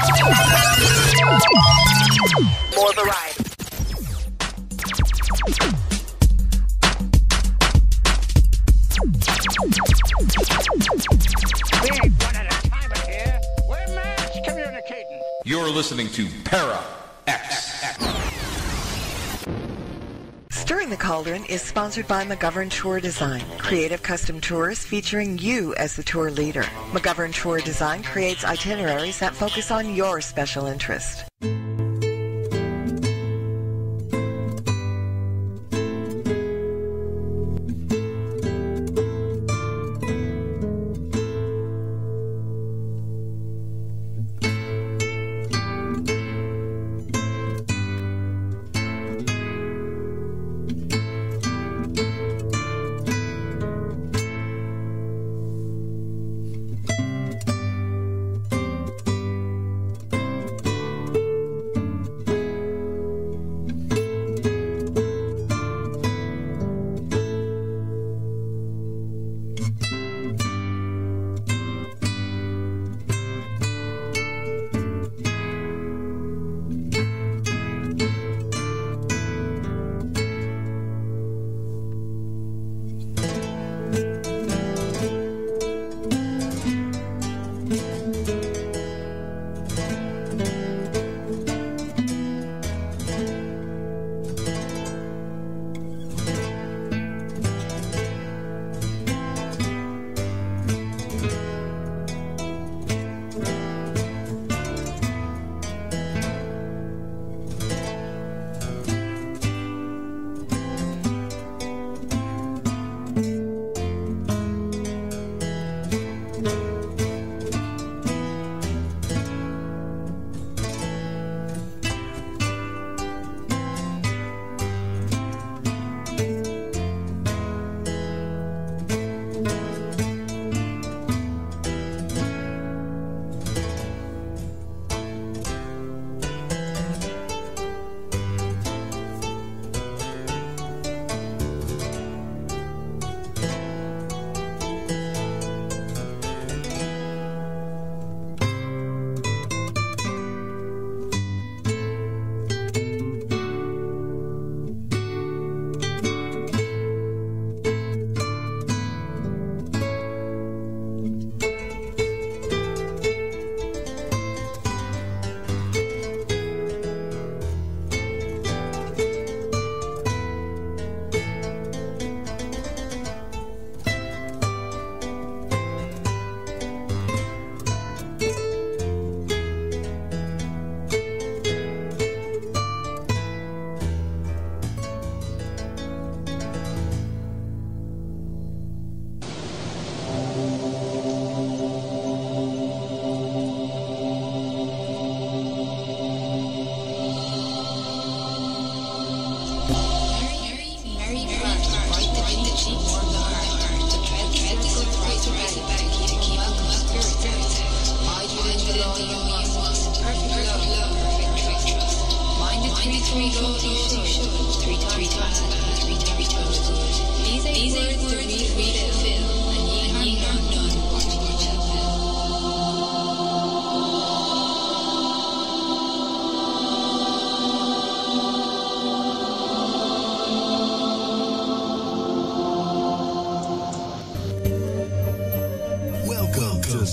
More variety. We ain't one at a time here. We're mass communicating. You're listening to Para X. Stirring the Cauldron is sponsored by McGovern Tour Design, creative custom tours featuring you as the tour leader. McGovern Tour Design creates itineraries that focus on your special interest.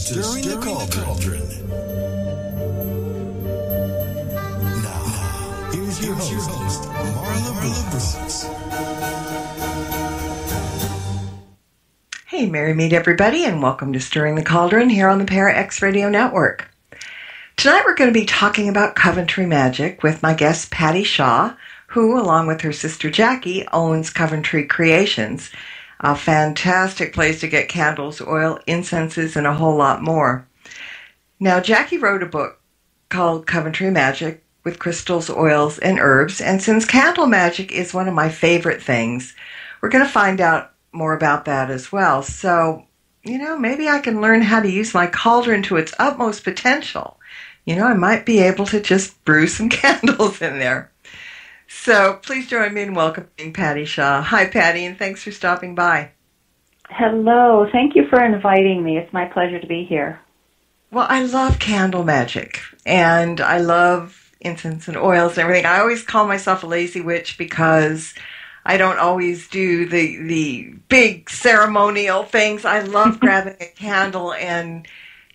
Stirring the Cauldron. Now, here's your host, Marla Brooks. Hey, Merry Meet everybody, and welcome to Stirring the Cauldron here on the Para X Radio Network. Tonight we're going to be talking about Coventry magic with my guest Patty Shaw, who, along with her sister Jackie, owns Coventry Creations, a fantastic place to get candles, oil, incenses, and a whole lot more. Now, Jackie wrote a book called Coventry Magic with crystals, oils, and herbs, and since candle magic is one of my favorite things, we're going to find out more about that as well. So, maybe I can learn how to use my cauldron to its utmost potential. I might be able to just brew some candles in there. So please join me in welcoming Patty Shaw. Hi, Patty, and thanks for stopping by. Hello. Thank you for inviting me. It's my pleasure to be here. Well, I love candle magic, and I love incense and oils and everything. I always call myself a lazy witch because I don't always do the big ceremonial things. I love grabbing a candle and,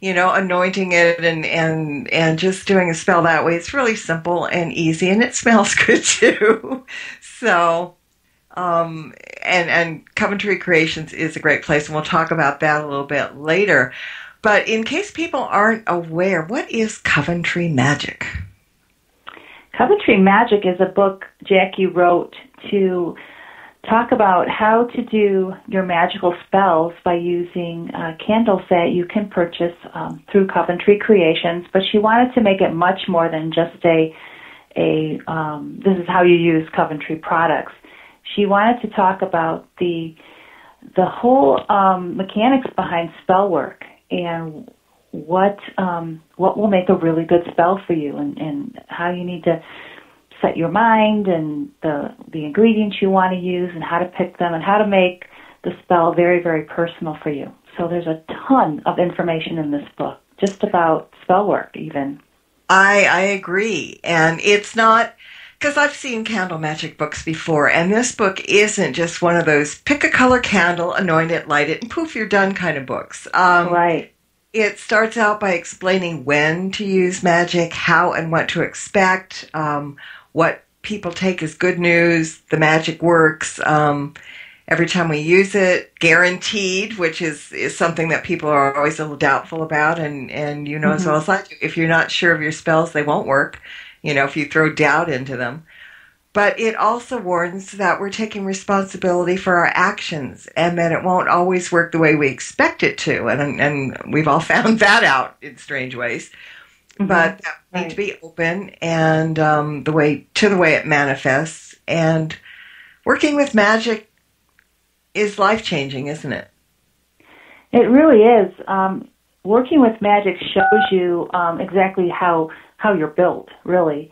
anointing it and just doing a spell that way. It's really simple and easy, and it smells good too. So, and Coventry Creations is a great place, and we'll talk about that a little bit later. But in case people aren't aware, what is Coventry Magic? Coventry Magic is a book Jackie wrote to talk about how to do your magical spells by using candles that you can purchase through Coventry Creations. But she wanted to make it much more than just this is how you use Coventry products. She wanted to talk about the whole mechanics behind spell work and what will make a really good spell for you, and how you need to set your mind, and the ingredients you want to use, and how to pick them, and how to make the spell very, very personal for you. So there's a ton of information in this book, just about spell work even. I agree, and it's not, because I've seen candle magic books before, and this book isn't just one of those pick a color candle, anoint it, light it, and poof, you're done kind of books. Right. It starts out by explaining when to use magic, how and what to expect, what people take as good news, the magic works, every time we use it, guaranteed, which is something that people are always a little doubtful about, and as well as I do, if you're not sure of your spells, they won't work, if you throw doubt into them. But it also warns that we're taking responsibility for our actions, and that it won't always work the way we expect it to, and we've all found that out in strange ways. But that we need to be open and the way it manifests. And working with magic is life-changing, isn't it? It really is. Working with magic shows you exactly how you're built, really.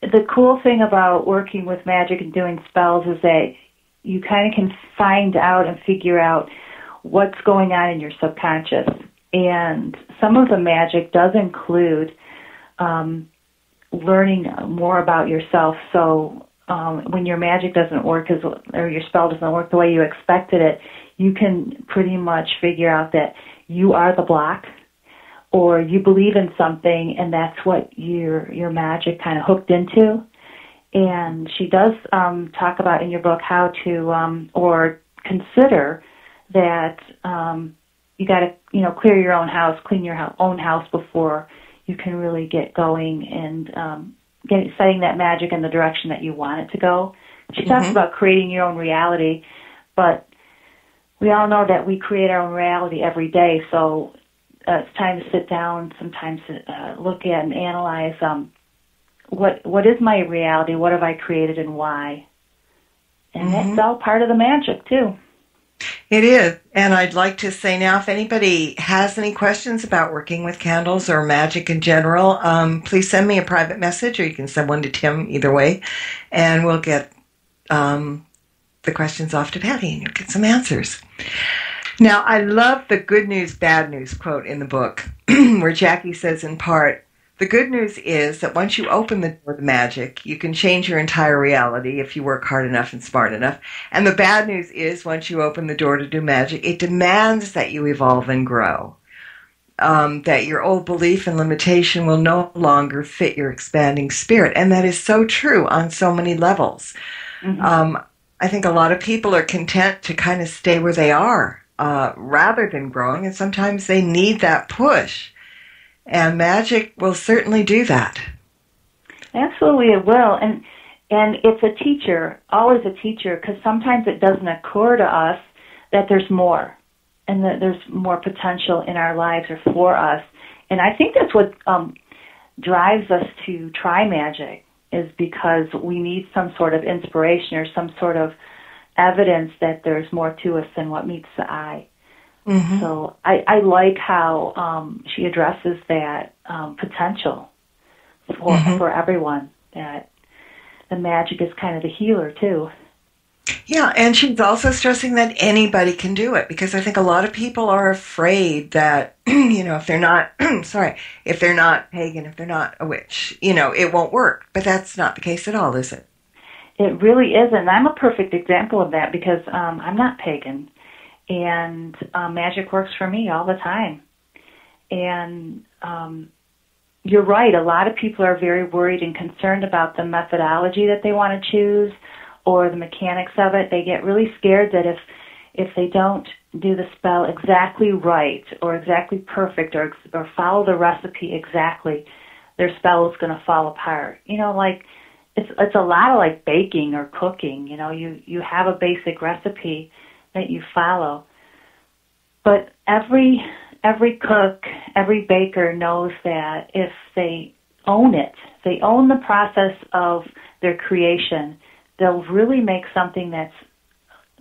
The cool thing about working with magic and doing spells is that you kind of can find out and figure out what's going on in your subconscious. And some of the magic does include learning more about yourself. So when your magic doesn't work or your spell doesn't work the way you expected it, you can pretty much figure out that you are the block, or you believe in something, and that's what your magic kind of hooked into. And she does talk about in your book how to or consider that you got to clear your own house, clean your own house before you can really get going and setting that magic in the direction that you want it to go. She talks about creating your own reality, but we all know that we create our own reality every day, so it's time to sit down, sometimes look at and analyze what is my reality, what have I created, and why. And that's all part of the magic, too. It is. And I'd like to say now, if anybody has any questions about working with candles or magic in general, please send me a private message, or you can send one to Tim, either way, and we'll get the questions off to Patty, and you'll get some answers. Now, I love the good news, bad news quote in the book, where Jackie says in part, the good news is that once you open the door to magic, you can change your entire reality if you work hard enough and smart enough. And the bad news is once you open the door to do magic, it demands that you evolve and grow. That your old belief and limitation will no longer fit your expanding spirit. And that is so true on so many levels. I think a lot of people are content to kind of stay where they are rather than growing, and sometimes they need that push. And magic will certainly do that. Absolutely, it will. And it's a teacher, always a teacher, because sometimes it doesn't occur to us that there's more, and that there's more potential in our lives or for us. And I think that's what drives us to try magic, is because we need some sort of inspiration or some sort of evidence that there's more to us than what meets the eye. So I like how she addresses that potential for everyone, that the magic is kind of the healer too. Yeah, and she's also stressing that anybody can do it, because I think a lot of people are afraid that, if they're not, if they're not pagan, if they're not a witch, it won't work. But that's not the case at all, is it? It really isn't. I'm a perfect example of that because I'm not pagan, and magic works for me all the time. And you're right, a lot of people are very worried and concerned about the methodology that they want to choose or the mechanics of it. They get really scared that if they don't do the spell exactly right or exactly perfect or follow the recipe exactly, their spell is going to fall apart. It's a lot of like baking or cooking. You have a basic recipe that you follow, but every cook, every baker knows that if they own it, they own the process of their creation, they'll really make something that's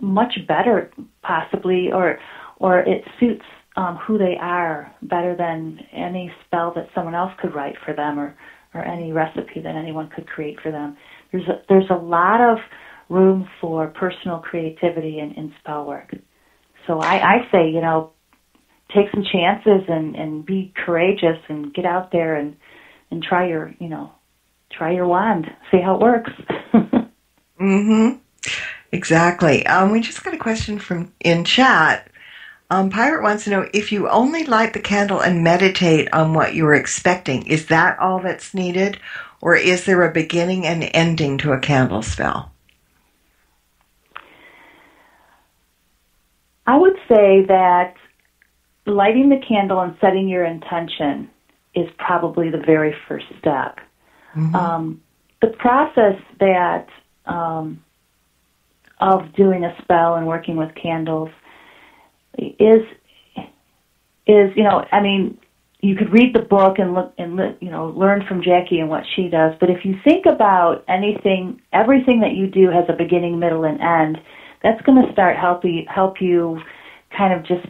much better, possibly, or it suits who they are better than any spell that someone else could write for them, or any recipe that anyone could create for them. There's a lot of room for personal creativity in spell work. So I say, take some chances and be courageous and get out there and try your wand, see how it works. Mm-hmm. Exactly. We just got a question from in chat. Pirate wants to know, if you only light the candle and meditate on what you were expecting, is that all that's needed? Or is there a beginning and ending to a candle spell? I would say that lighting the candle and setting your intention is probably the very first step. Mm-hmm. The process that of doing a spell and working with candles is you could read the book and look and learn from Jackie and what she does. But if you think about everything that you do has a beginning, middle, and end, that's going to start help you kind of just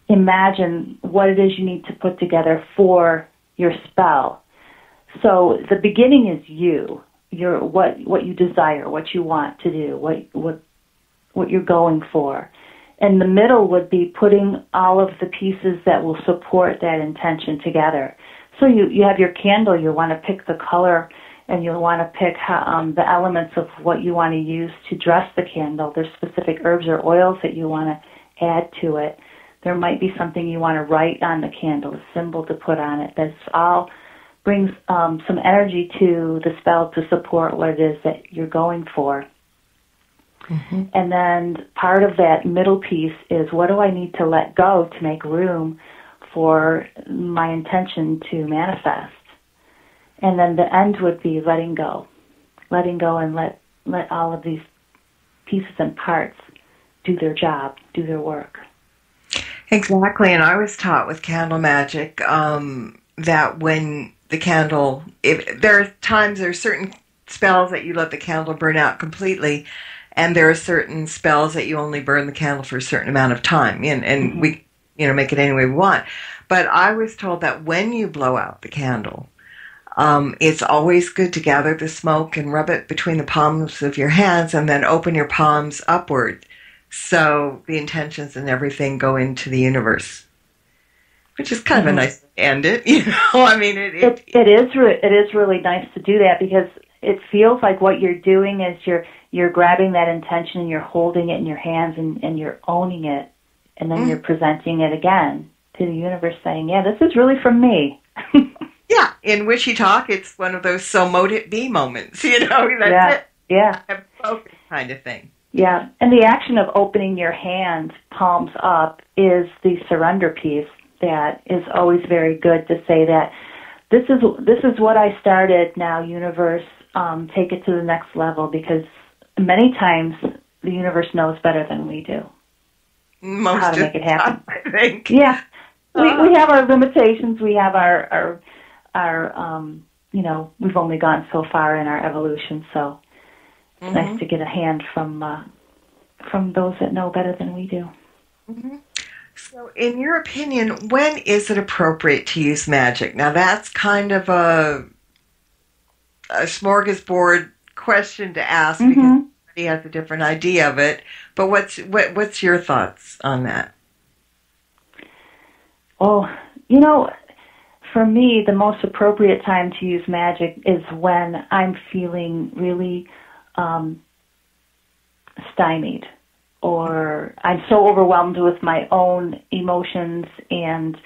imagine what it is you need to put together for your spell. So the beginning is what you desire, what you want to do, what you're going for. And the middle would be putting all of the pieces that will support that intention together. So you have your candle, you want to pick the color, and you'll want to pick the elements of what you want to use to dress the candle. There's specific herbs or oils that you want to add to it. There might be something you want to write on the candle, a symbol to put on it. This all brings some energy to the spell to support what it is that you're going for. Mm-hmm. And then part of that middle piece is, what do I need to let go to make room for my intention to manifest? And then the end would be letting go and let all of these pieces and parts do their job, do their work. Exactly, and I was taught with candle magic that when the candle, there are certain spells that you let the candle burn out completely, and there are certain spells that you only burn the candle for a certain amount of time, and mm-hmm. we make it any way we want. But I was told that when you blow out the candle, it's always good to gather the smoke and rub it between the palms of your hands and then open your palms upward, so the intentions and everything go into the universe, which is kind of a nice way to end it. I mean, it is really nice to do that, because it feels like what you're doing is you're grabbing that intention and you're holding it in your hands and you're owning it, and then you're presenting it again to the universe, saying, yeah, this is really from me. Yeah, in Witchy Talk, it's one of those "so mote it be" moments, that's it. Yeah. Focus kind of thing. Yeah, and the action of opening your hand, palms up, is the surrender piece that is always very good to say that this is what I started. Now, universe, take it to the next level, because many times the universe knows better than we do how to make it happen. I think. Yeah, we have our limitations. We have our we've only gone so far in our evolution, so it's nice to get a hand from those that know better than we do. Mm-hmm. So, in your opinion, when is it appropriate to use magic? Now, that's kind of a smorgasbord question to ask, because everybody has a different idea of it. But what's your thoughts on that? Oh, for me, the most appropriate time to use magic is when I'm feeling really stymied, or I'm so overwhelmed with my own emotions and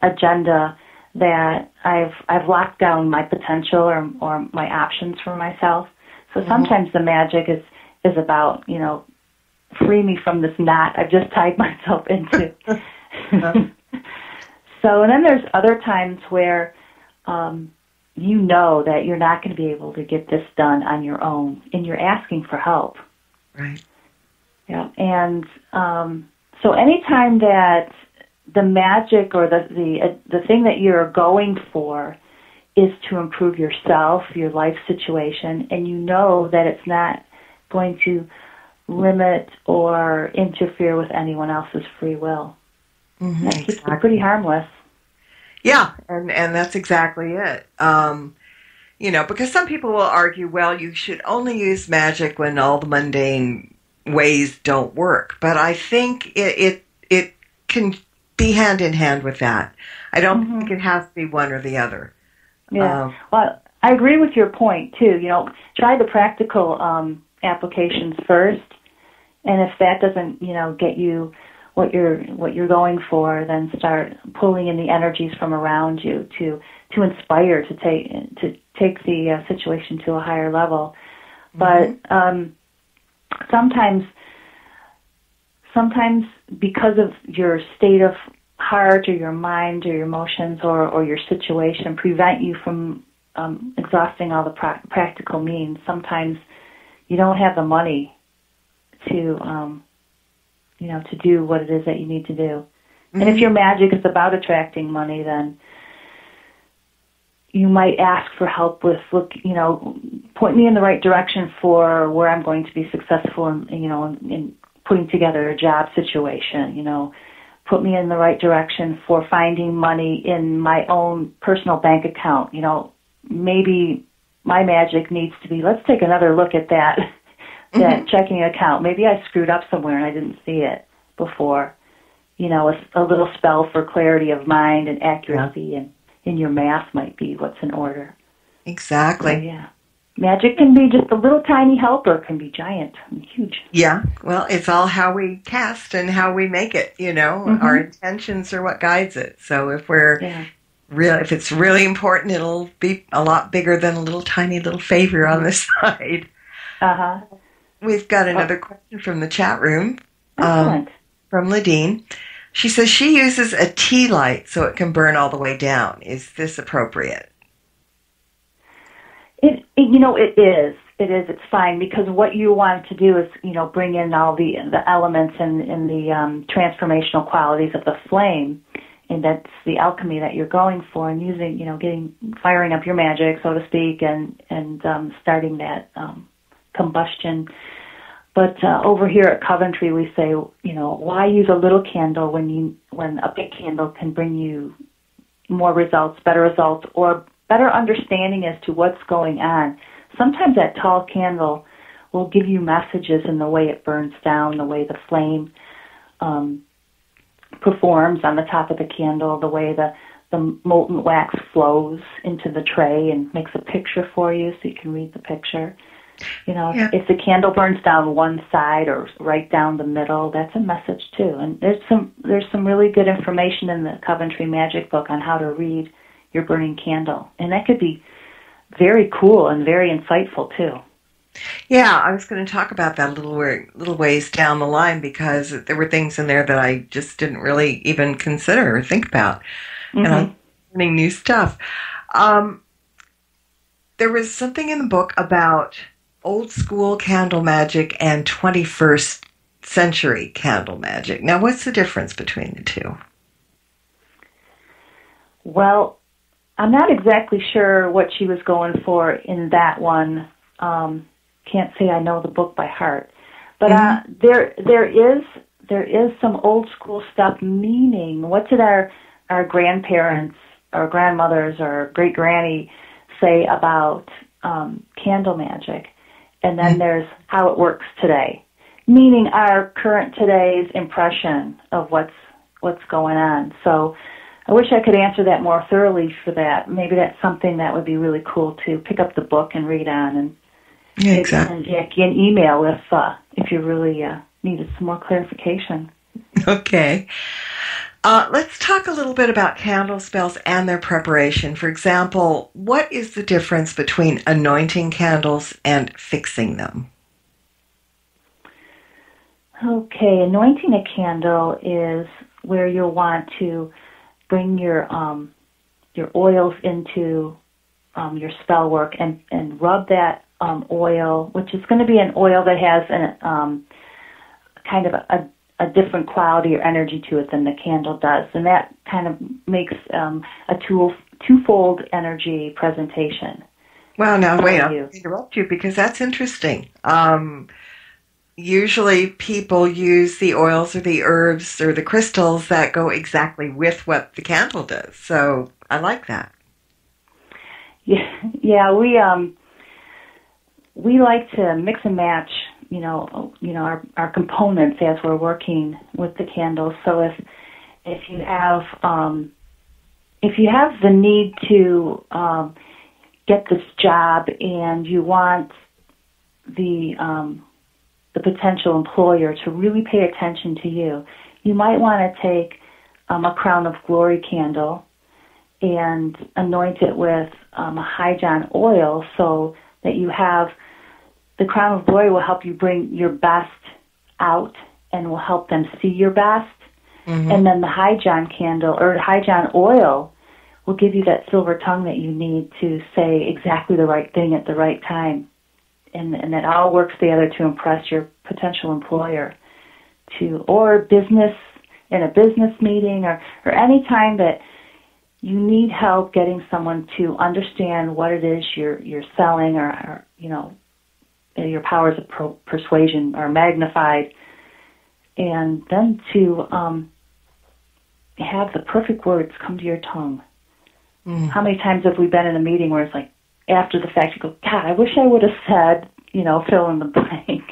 agenda that I've locked down my potential or my options for myself. So sometimes the magic is about, free me from this knot I've just tied myself into. So, and then there's other times where you know that you're not going to be able to get this done on your own, and you're asking for help. Right. Yeah. And so anytime that the magic or the thing that you're going for is to improve yourself, your life situation, and you know that it's not going to limit or interfere with anyone else's free will. Mm-hmm, that keeps it pretty harmless. Yeah, and that's exactly it. Because some people will argue, well, you should only use magic when all the mundane ways don't work. But I think it can be hand in hand with that. I don't think it has to be one or the other. Yeah. Well, I agree with your point too. Try the practical applications first, and if that doesn't, get you what you're going for, then start pulling in the energies from around you to inspire to take the situation to a higher level. But sometimes because of your state of heart or your mind or your emotions or your situation prevent you from exhausting all the practical means. Sometimes you don't have the money to to do what it is that you need to do. And if your magic is about attracting money, then you might ask for help with, point me in the right direction for where I'm going to be successful in putting together a job situation, put me in the right direction for finding money in my own personal bank account. Maybe my magic needs to be, let's take another look at that checking account. Maybe I screwed up somewhere and I didn't see it before. A little spell for clarity of mind and accuracy and in your math might be what's in order. Exactly. So, yeah. Magic can be just a little tiny helper, can be giant and huge. Yeah. Well, it's all how we cast and how we make it, Our intentions are what guides it. So if if it's really important, it'll be a lot bigger than a little tiny little favor on the side. Uh-huh. We've got another question from the chat room. Excellent. From Ladine. She says she uses a tea light so it can burn all the way down. Is this appropriate? It is. It's fine, because what you want to do is, bring in all the elements and the transformational qualities of the flame, and that's the alchemy that you're going for, and using, firing up your magic, so to speak, and starting that combustion. But over here at Coventry, we say, why use a little candle when a big candle can bring you more results, better results, or better understanding as to what's going on. Sometimes that tall candle will give you messages in the way it burns down, the way the flame performs on the top of the candle, the way the molten wax flows into the tray and makes a picture for you so you can read the picture. If the candle burns down one side or right down the middle, that's a message too. And there's some really good information in the Coventry Magic book on how to read your burning candle, and that could be very cool and very insightful too. Yeah, I was going to talk about that a little ways down the line, because there were things in there that I just didn't really even consider or think about, and I'm learning new stuff. There was something in the book about old school candle magic and 21st century candle magic. Now, what's the difference between the two? Well, I'm not exactly sure what she was going for in that one. Can't say I know the book by heart, but there is some old school stuff. Meaning, what did our grandparents, our grandmothers, or great granny say about candle magic? And then there's how it works today, meaning our current today's impression of what's going on. So I wish I could answer that more thoroughly for that. Maybe that's something that would be really cool to pick up the book and read on, and Yeah, exactly. send Jackie an email if you really needed some more clarification. Okay. Let's talk a little bit about candle spells and their preparation. For example, what is the difference between anointing candles and fixing them? Okay, anointing a candle is where you'll want to bring your oils into your spell work and rub that oil, which is going to be an oil that has an kind of a different quality or energy to it than the candle does, and that kind of makes a twofold energy presentation. Well, now wait, for I'll you. interrupt you because that's interesting. Usually people use the oils or the herbs or the crystals that go exactly with what the candle does. So I like that. Yeah, we like to mix and match, our components as we're working with the candles. So if you have the need to get this job and you want the potential employer to really pay attention to you, you might want to take a Crown of Glory candle and anoint it with a Hydron oil so that you have the Crown of Glory will help you bring your best out and will help them see your best. Mm-hmm. And then the Hydron candle or Hydron oil will give you that silver tongue that you need to say exactly the right thing at the right time. And that all works together to impress your potential employer or business in a business meeting or any time that you need help getting someone to understand what it is you're selling or your powers of persuasion are magnified, and then to have the perfect words come to your tongue. Mm. How many times have we been in a meeting where it's like, after the fact, you go, God, I wish I would have said, fill in the blank.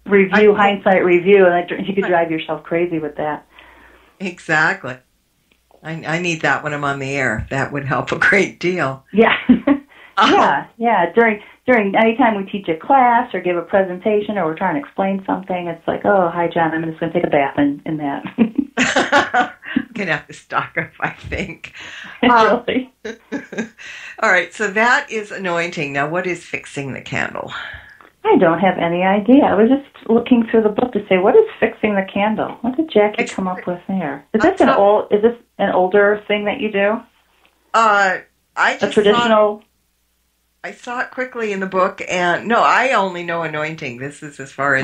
Hindsight review, and you could drive yourself crazy with that. Exactly. I need that when I'm on the air. That would help a great deal. Yeah. Yeah. During any time we teach a class or give a presentation or we're trying to explain something, it's like, oh, hi, John, I'm just going to take a bath in that. I'm going to have to stock up, I think. Really? All right, so that is anointing. Now, what is fixing the candle? I don't have any idea. I was just looking through the book to say, what is fixing the candle? What did Jackie come up with there? Is this an older thing that you do? I saw it quickly in the book, and no, I only know anointing. This is as far as.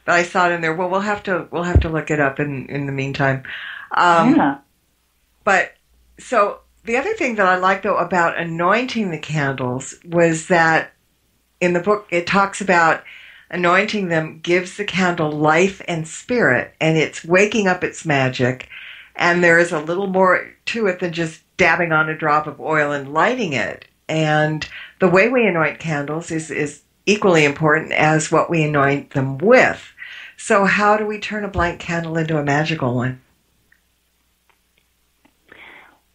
But I saw it in there. Well, we'll have to look it up in the meantime. But so the other thing that I like though about anointing the candles was that in the book it talks about anointing them gives the candle life and spirit, and it's waking up its magic. And there is a little more to it than just dabbing on a drop of oil and lighting it. And the way we anoint candles is equally important as what we anoint them with. So how do we turn a blank candle into a magical one?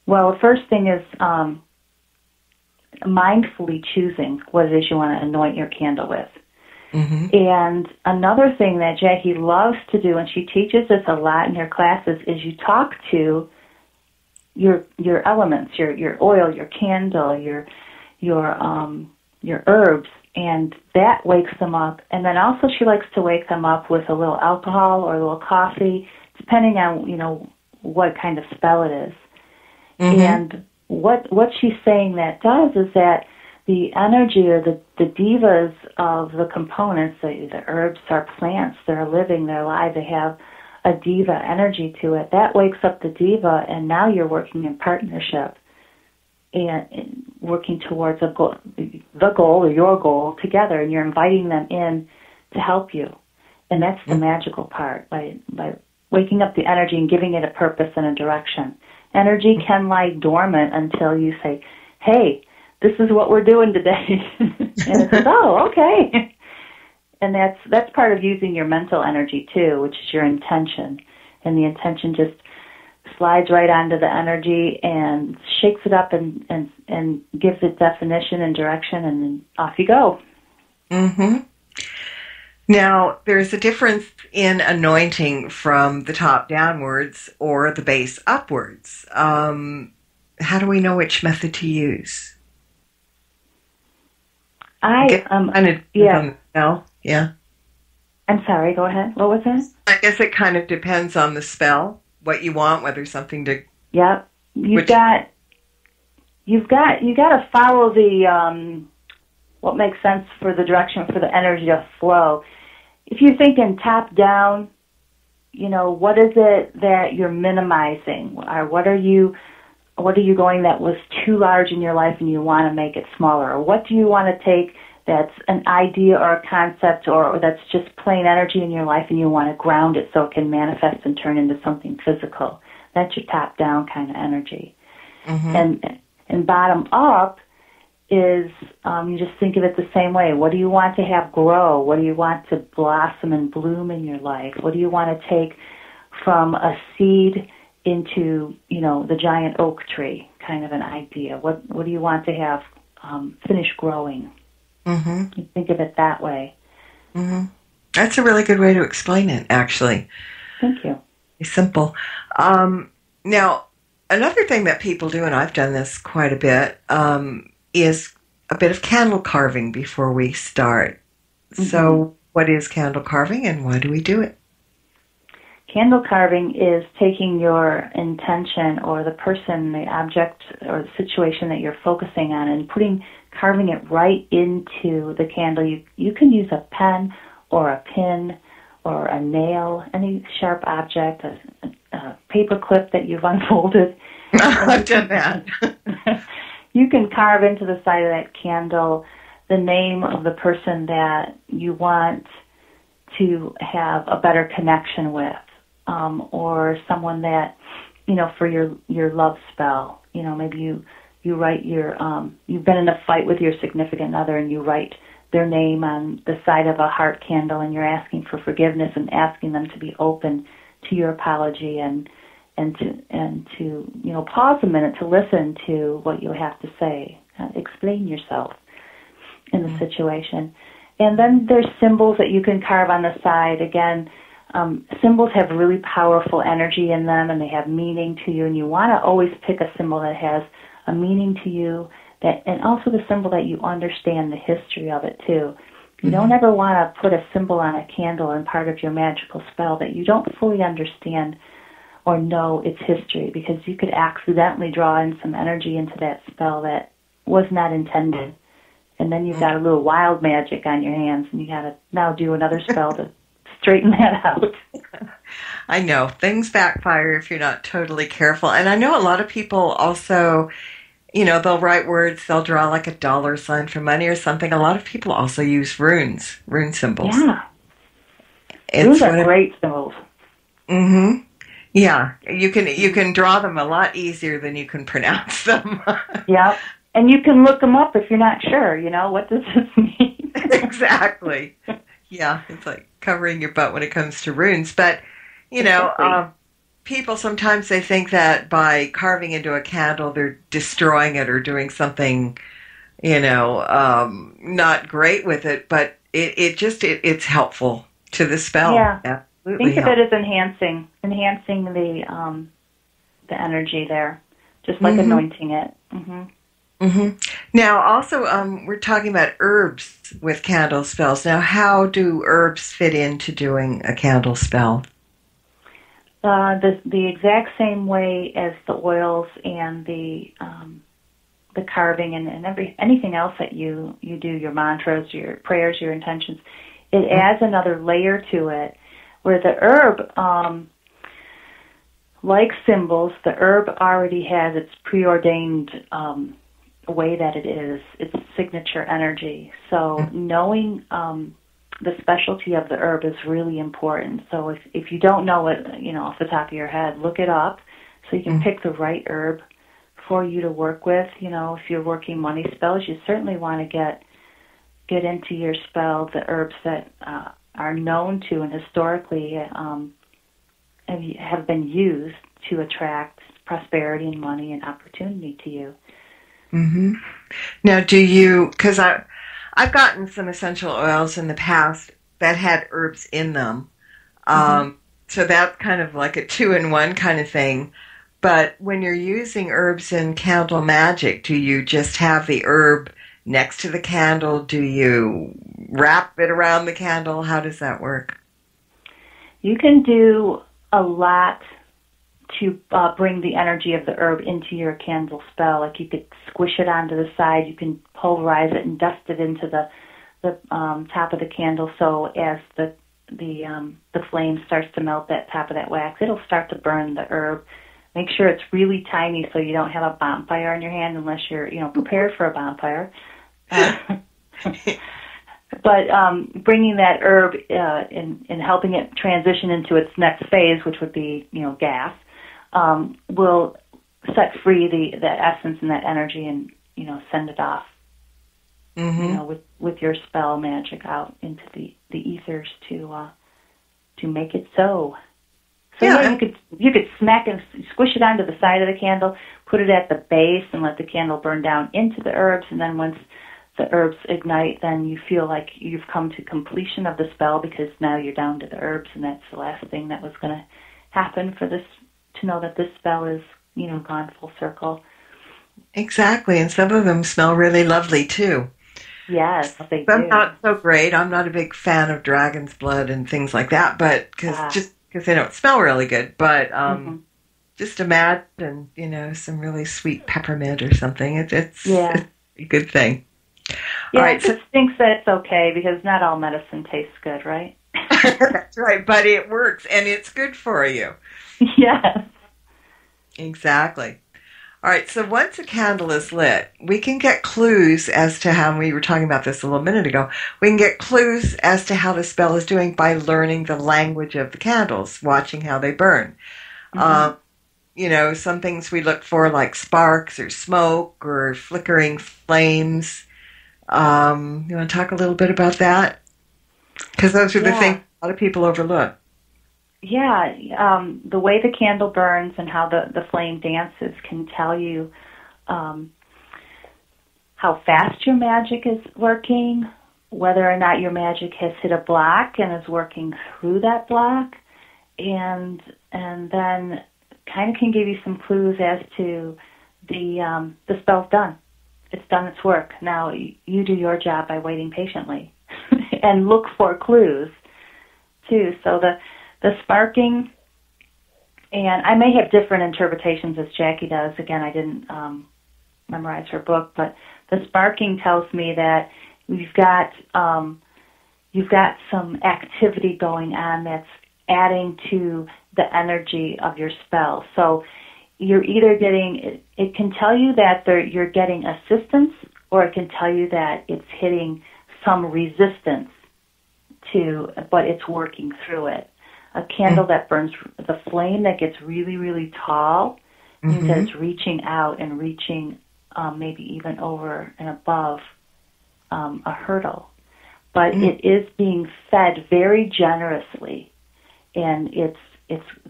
Well, the first thing is mindfully choosing what it is you want to anoint your candle with. Mm-hmm. And another thing that Jackie loves to do, and she teaches this a lot in her classes, is you talk to your elements, your oil, your candle, your herbs, and that wakes them up. And then also she likes to wake them up with a little alcohol or a little coffee, depending on what kind of spell it is. Mm-hmm. And what she's saying that does is that the energy or the divas of the components, the herbs are plants, they're living, they're alive, they have a diva energy to it. That wakes up the diva, and now you're working in partnership and working towards the goal or your goal together, and you're inviting them in to help you. And that's the magical part, by waking up the energy and giving it a purpose and a direction. Energy can lie dormant until you say, hey, this is what we're doing today. And it says, oh, okay. And that's part of using your mental energy too, which is your intention. And the intention just slides right onto the energy and shakes it up and gives it definition and direction, and then off you go. Mm-hmm. Now, there's a difference in anointing from the top downwards or the base upwards. How do we know which method to use? Yeah. On the spell. Yeah. I'm sorry. Go ahead. What was that? I guess it kind of depends on the spell, what you want, whether something to. Yep. You've got to follow the what makes sense for the direction for the energy to flow. If you're thinking top down, what is it that you're minimizing, or what are you going that was too large in your life and you want to make it smaller? Or what do you want to take that's an idea or a concept or that's just plain energy in your life and you want to ground it so it can manifest and turn into something physical? That's your top down kind of energy. Mm-hmm. And bottom up is you just think of it the same way. What do you want to have grow? What do you want to blossom and bloom in your life? What do you want to take from a seed into, the giant oak tree, kind of an idea? What do you want to have finish growing? Mm-hmm. You think of it that way. Mm-hmm. That's a really good way to explain it, actually. Thank you. It's simple. Now, another thing that people do, and I've done this quite a bit, is a bit of candle carving before we start. Mm-hmm. So what is candle carving and why do we do it? Candle carving is taking your intention or the person, the object, or the situation that you're focusing on and carving it right into the candle. You can use a pen or a pin or a nail, any sharp object, a paper clip that you've unfolded. I've done that. You can carve into the side of that candle the name of the person that you want to have a better connection with, or someone that, for your love spell. Maybe you write you've been in a fight with your significant other and you write their name on the side of a heart candle and you're asking for forgiveness and asking them to be open to your apology and to pause a minute to listen to what you have to say, explain yourself in the situation. And then there's symbols that you can carve on the side. Again, symbols have really powerful energy in them and they have meaning to you, and you want to always pick a symbol that has a meaning to you, and also the symbol that you understand the history of it too. You don't ever want to put a symbol on a candle and part of your magical spell that you don't fully understand or know its history, because you could accidentally draw in some energy into that spell that was not intended. And then you've got a little wild magic on your hands, and you got to now do another spell to straighten that out. I know. Things backfire if you're not totally careful. And I know a lot of people also, they'll write words, they'll draw like a dollar sign for money or something. A lot of people also use rune symbols. Yeah. Runes are great symbols. Mm-hmm. Yeah, you can draw them a lot easier than you can pronounce them. Yep, and you can look them up if you're not sure. What does this mean? Exactly. Yeah, it's like covering your butt when it comes to runes. But exactly. People sometimes they think that by carving into a candle they're destroying it or doing something, not great with it. But it's helpful to the spell. Yeah. Think of it as enhancing the energy there, just like anointing it. Mm-hmm. Mm-hmm. Now, also, we're talking about herbs with candle spells. Now, how do herbs fit into doing a candle spell? The exact same way as the oils and the carving and anything else that you do, your mantras, your prayers, your intentions. It adds another layer to it. Where the herb, like symbols, the herb already has its preordained way that it is, its signature energy. So knowing the specialty of the herb is really important. So if you don't know it, off the top of your head, look it up so you can pick the right herb for you to work with. If you're working money spells, you certainly want to get into your spell the herbs that are known to and historically have been used to attract prosperity and money and opportunity to you. Mm-hmm. Now, do you, because I've gotten some essential oils in the past that had herbs in them. So that's kind of like a 2-in-1 kind of thing. But when you're using herbs in candle magic, do you just have the herb next to the candle? Do you wrap it around the candle? How does that work? You can do a lot to bring the energy of the herb into your candle spell. Like you could squish it onto the side. You can pulverize it and dust it into the top of the candle. So as the flame starts to melt that top of that wax, it'll start to burn the herb. Make sure it's really tiny so you don't have a bonfire in your hand unless you're, prepared for a bonfire. But bringing that herb and helping it transition into its next phase, which would be, gas, will set free that essence and that energy and, send it off, with your spell magic out into the ethers to make it so. So yeah, you could smack and squish it onto the side of the candle, put it at the base, and let the candle burn down into the herbs. And then once the herbs ignite, then you feel like you've come to completion of the spell because now you're down to the herbs, and that's the last thing that was going to happen for this to know that this spell is gone full circle. Exactly, and some of them smell really lovely too. Yes, they Some do. not so great. I'm not a big fan of dragon's blood and things like that, but because they don't smell really good. But just imagine, some really sweet peppermint or something. It's a good thing. Yeah, all right, it thinks that it's okay because not all medicine tastes good, right? That's right, but it works and it's good for you. Yes. Exactly. All right, so once a candle is lit, we can get clues as to how, we were talking about this a little minute ago, we can get clues as to how the spell is doing by learning the language of the candles, watching how they burn. Some things we look for like sparks or smoke or flickering flames. You want to talk a little bit about that? Because those are the things a lot of people overlook. Yeah, the way the candle burns and how the flame dances can tell you how fast your magic is working, whether or not your magic has hit a block and is working through that block, and then kind of can give you some clues as to the spell's done. It's done its work. Now you do your job by waiting patiently and look for clues too. So the sparking, and I may have different interpretations as Jackie does. Again, I didn't memorize her book, but the sparking tells me that you've got some activity going on that's adding to the energy of your spell. So you're either getting, it can tell you that you're getting assistance, or it can tell you that it's hitting some resistance but it's working through it. A candle that burns, the flame that gets really, really tall, means that it's reaching out and reaching maybe even over and above a hurdle. But it is being fed very generously, and it's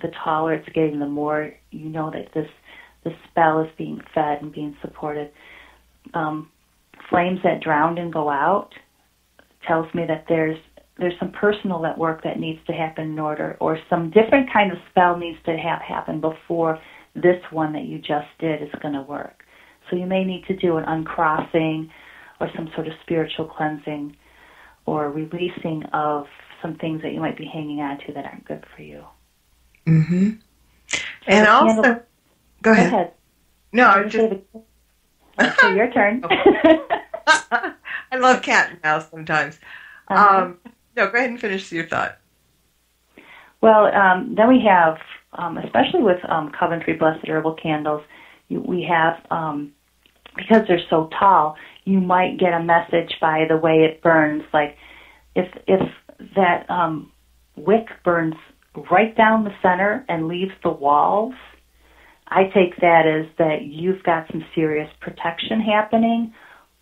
the taller it's getting, the more you know that this spell is being fed and being supported. Flames that drown and go out tells me that there's some personal work that needs to happen in order, or some different kind of spell needs to happen before this one that you just did is going to work. So you may need to do an uncrossing or some sort of spiritual cleansing or releasing of some things that you might be hanging on to that aren't good for you. Mm-hmm. And also, go ahead. No, I was just... Okay, your turn. I love cat and mouse sometimes. No, go ahead and finish your thought. Well, then we have, especially with Coventry Blessed Herbal Candles, we have, because they're so tall, you might get a message by the way it burns. Like if that wick burns right down the center and leaves the walls, I take that as that you've got some serious protection happening,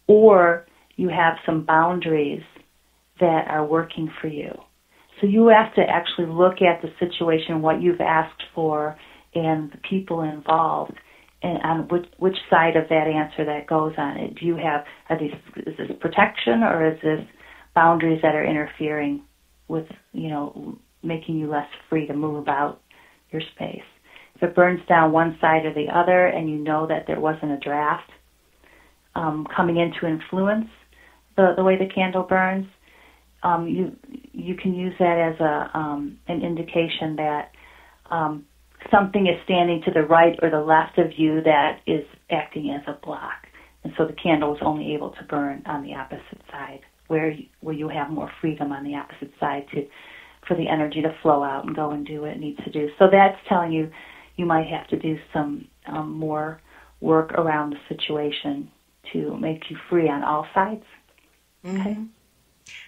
or you have some boundaries that are working for you. So you have to actually look at the situation, what you've asked for, and the people involved, and on which side of that answer that goes on it. Do you have, is this protection, or is this boundaries that are interfering with, making you less free to move about your space? If it burns down one side or the other, and you know that there wasn't a draft coming in to influence the way the candle burns, you can use that as an indication that something is standing to the right or the left of you that is acting as a block. And so the candle is only able to burn on the opposite side, where you have more freedom on the opposite side for the energy to flow out and go and do what it needs to do. So that's telling you might have to do some more work around the situation to make you free on all sides. Okay. Mm-hmm.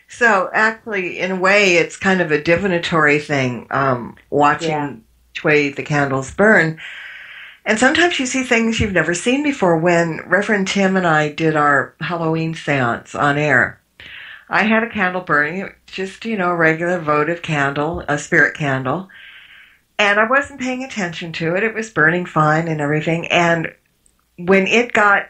So actually, in a way, it's kind of a divinatory thing, watching which way the candles burn. And sometimes you see things you've never seen before. When Reverend Tim and I did our Halloween seance on air, I had a candle burning, just, a regular votive candle, a spirit candle. And I wasn't paying attention to it. It was burning fine and everything. And when it got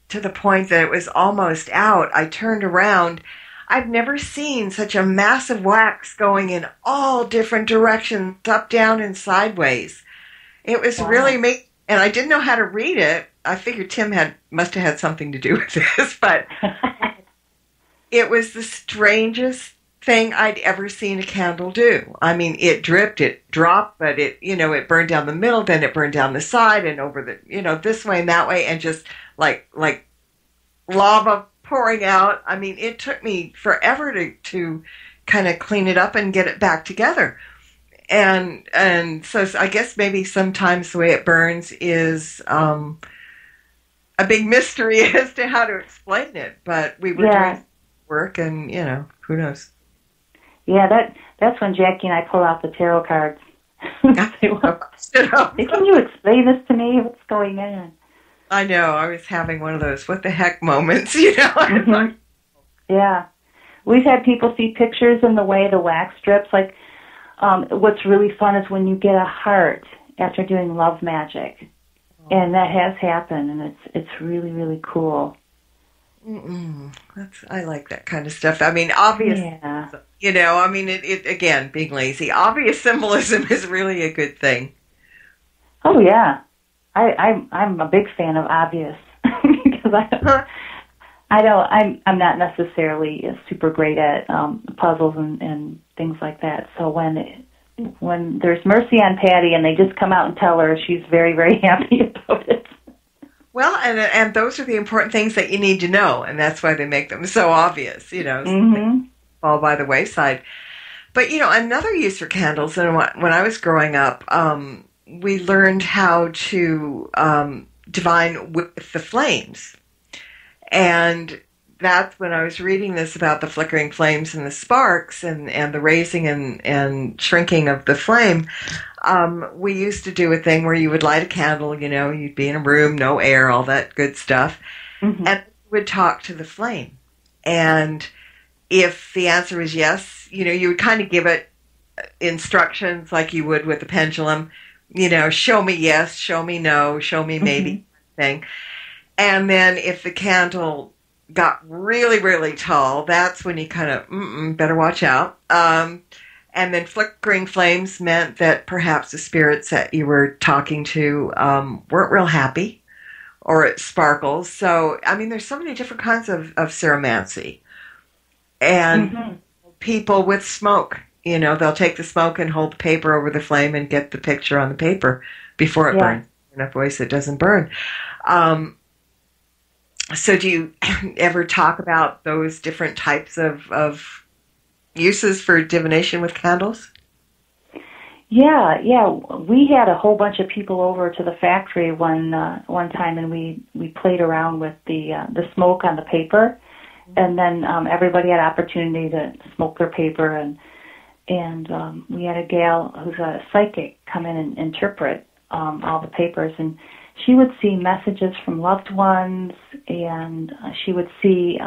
to the point that it was almost out, I turned around. I've never seen such a massive wax going in all different directions, up, down, and sideways. It was really and I didn't know how to read it. I figured Tim must have had something to do with this, but it was the strangest thing I'd ever seen a candle do. I mean, it dripped, it dropped, but it burned down the middle, then it burned down the side and over the, this way and that way, and just like lava pouring out. I mean, it took me forever to kind of clean it up and get it back together. And so I guess maybe sometimes the way it burns is a big mystery as to how to explain it. But we were doing work, and who knows. Yeah, that's when Jackie and I pull out the tarot cards. Say, can you explain this to me? What's going on? I know. I was having one of those what the heck moments, Mm-hmm. Yeah. We've had people see pictures in the way the wax drips. Like, what's really fun is when you get a heart after doing love magic. Oh. And that has happened, and it's really, really cool. I like that kind of stuff. I mean, obvious, it again, being lazy, obvious symbolism is really a good thing. Oh, yeah. I'm a big fan of obvious because I'm not necessarily super great at puzzles and things like that. So when there's mercy on Patty and they just come out and tell her, she's very, very happy about it. Well, and those are the important things that you need to know, and that's why they make them so obvious, so Mm-hmm. they fall by the wayside. But, another use for candles, and when I was growing up, we learned how to divine with the flames. And that's when I was reading this about the flickering flames and the sparks and the raising and shrinking of the flame. We used to do a thing where you would light a candle, you'd be in a room, no air, all that good stuff, mm-hmm. and you would talk to the flame. And if the answer is yes, you would kind of give it instructions like you would with a pendulum, show me yes, show me no, show me maybe, mm-hmm. thing. And then if the candle got really, really tall, that's when you kind of, better watch out. And then flickering flames meant that perhaps the spirits that you were talking to weren't real happy, or it sparkles. So, I mean, there's so many different kinds of ceromancy. And mm-hmm. people with smoke, they'll take the smoke and hold the paper over the flame and get the picture on the paper before it burns. Enough ways it doesn't burn. So do you ever talk about those different types of uses for divination with candles? Yeah. We had a whole bunch of people over to the factory one time, and we played around with the smoke on the paper, and then everybody had opportunity to smoke their paper, and we had a gal who's a psychic come in and interpret all the papers, and she would see messages from loved ones, and she would see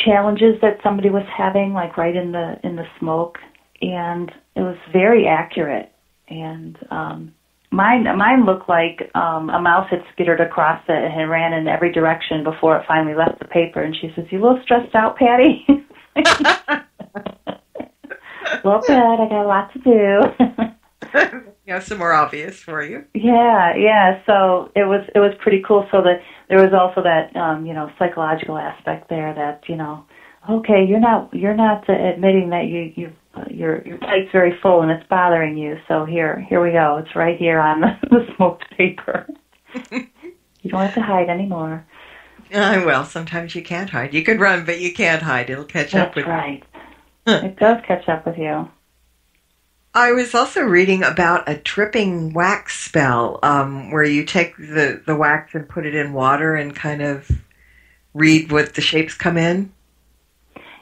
challenges that somebody was having, like right in the smoke, and it was very accurate. And mine looked like a mouse had skittered across it and ran in every direction before it finally left the paper. And she says, "You a little stressed out, Patty?" Well, good. I got a lot to do. Yeah, some more obvious for you. Yeah. So it was pretty cool. So that there was also that psychological aspect there. That okay, you're not admitting that your plate very full and it's bothering you. So here we go. It's right here on the smoked paper. You don't have to hide anymore. Well, sometimes you can't hide. You can run, but you can't hide. It'll catch up with you. That's right. It does catch up with you. I was also reading about a dripping wax spell, where you take the wax and put it in water and kind of read what the shapes come in.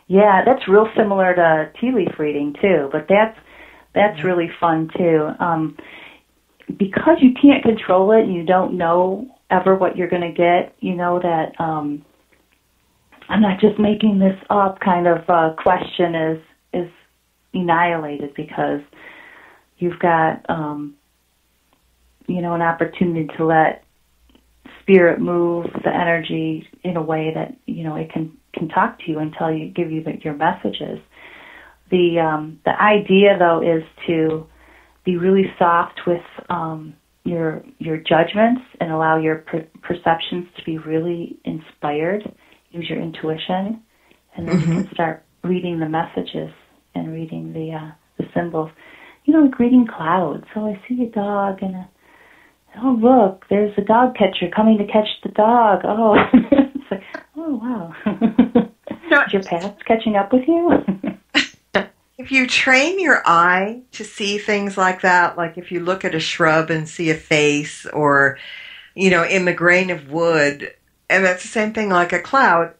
Yeah, that's real similar to tea leaf reading too, but that's really fun too. Because you can't control it and you don't know ever what you're going to get, you know that I'm not just making this up kind of question is annihilated, because you've got an opportunity to let spirit move the energy in a way that it can talk to you and give you your messages. The idea though is to be really soft with your judgments and allow your perceptions to be really inspired. Use your intuition, and then you can start reading the messages and reading the symbols. Like reading clouds. So I see a dog, and oh look, there's a dog catcher coming to catch the dog. Oh, it's like, oh wow. Is your past catching up with you? If you train your eye to see things like that, like if you look at a shrub and see a face, or in the grain of wood, and that's the same thing like a cloud,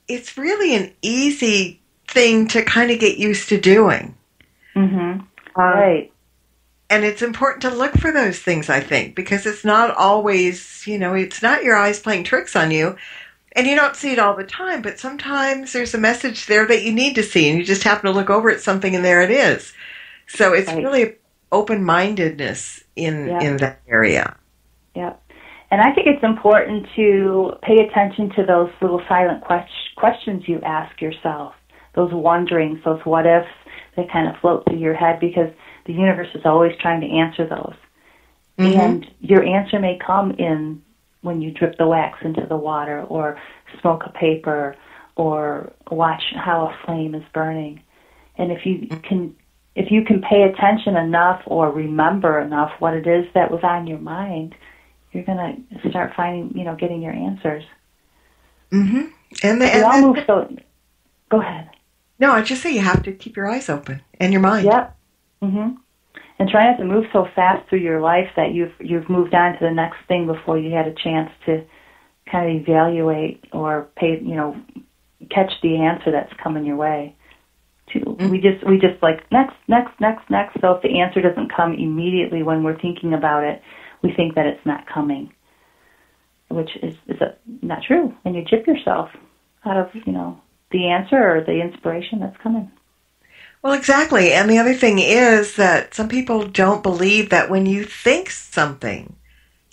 it's really an easy thing to kind of get used to doing. Mm-hmm. Right. And it's important to look for those things, I think, because it's not always, it's not your eyes playing tricks on you, and you don't see it all the time, but sometimes there's a message there that you need to see, and you just happen to look over at something, and there it is. So it's really open-mindedness in that area. Yeah. And I think it's important to pay attention to those little silent questions you ask yourself, those wonderings, those what-ifs that kind of float through your head, because the universe is always trying to answer those. Mm-hmm. And your answer may come in when you drip the wax into the water, or smoke a paper, or watch how a flame is burning. And if you can pay attention enough or remember enough what it is that was on your mind, you're going to start finding, getting your answers. Mm-hmm. And all move so. Go ahead. No, I just say you have to keep your eyes open and your mind. Yep. Mm-hmm. And try not to move so fast through your life that you've moved on to the next thing before you had a chance to kind of evaluate or catch the answer that's coming your way. We just like next. So if the answer doesn't come immediately when we're thinking about it, we think that it's not coming, which is not true. And you chip yourself out of the answer or the inspiration that's coming. Well, exactly. And the other thing is that some people don't believe that when you think something,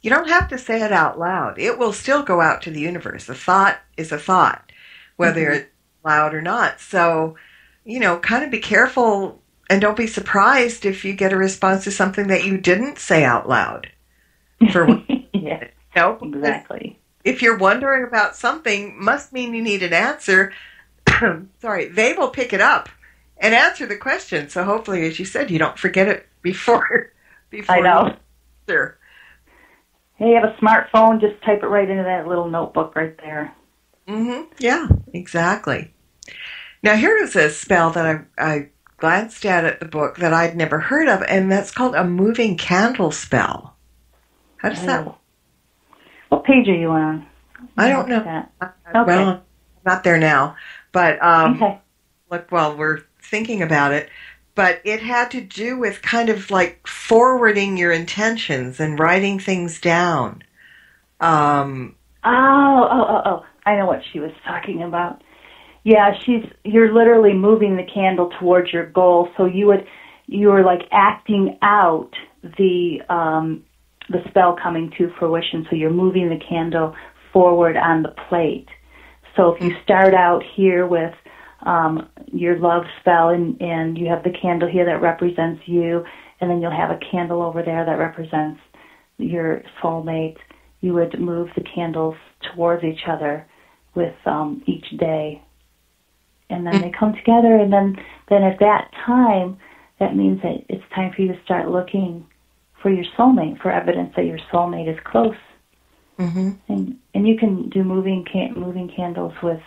you don't have to say it out loud. It will still go out to the universe. A thought is a thought, whether it's loud or not. So, kind of be careful and don't be surprised if you get a response to something that you didn't say out loud. Yeah, exactly. If you're wondering about something, must mean you need an answer. Sorry, they will pick it up and answer the question. So hopefully, as you said, you don't forget it before I know. You answer. Hey, you have a smartphone, just type it right into that little notebook right there. Mm-hmm. Yeah, exactly. Now, here is a spell that I glanced at the book that I'd never heard of, and that's called a moving candle spell. How does that work? What page are you on? I don't know. Okay. Well, I'm not there now. But okay. Look, while we're thinking about it, but it had to do with kind of like forwarding your intentions and writing things down. Oh, I know what she was talking about. Yeah, you're literally moving the candle towards your goal. So you were like acting out the spell coming to fruition. So you're moving the candle forward on the plate. So if you start out here with your love spell and you have the candle here that represents you, and then you'll have a candle over there that represents your soulmate, you would move the candles towards each other with each day. And then they come together, and then at that time, that means that it's time for you to start looking for your soulmate, for evidence that your soulmate is close. Mm-hmm. And you can do moving candles with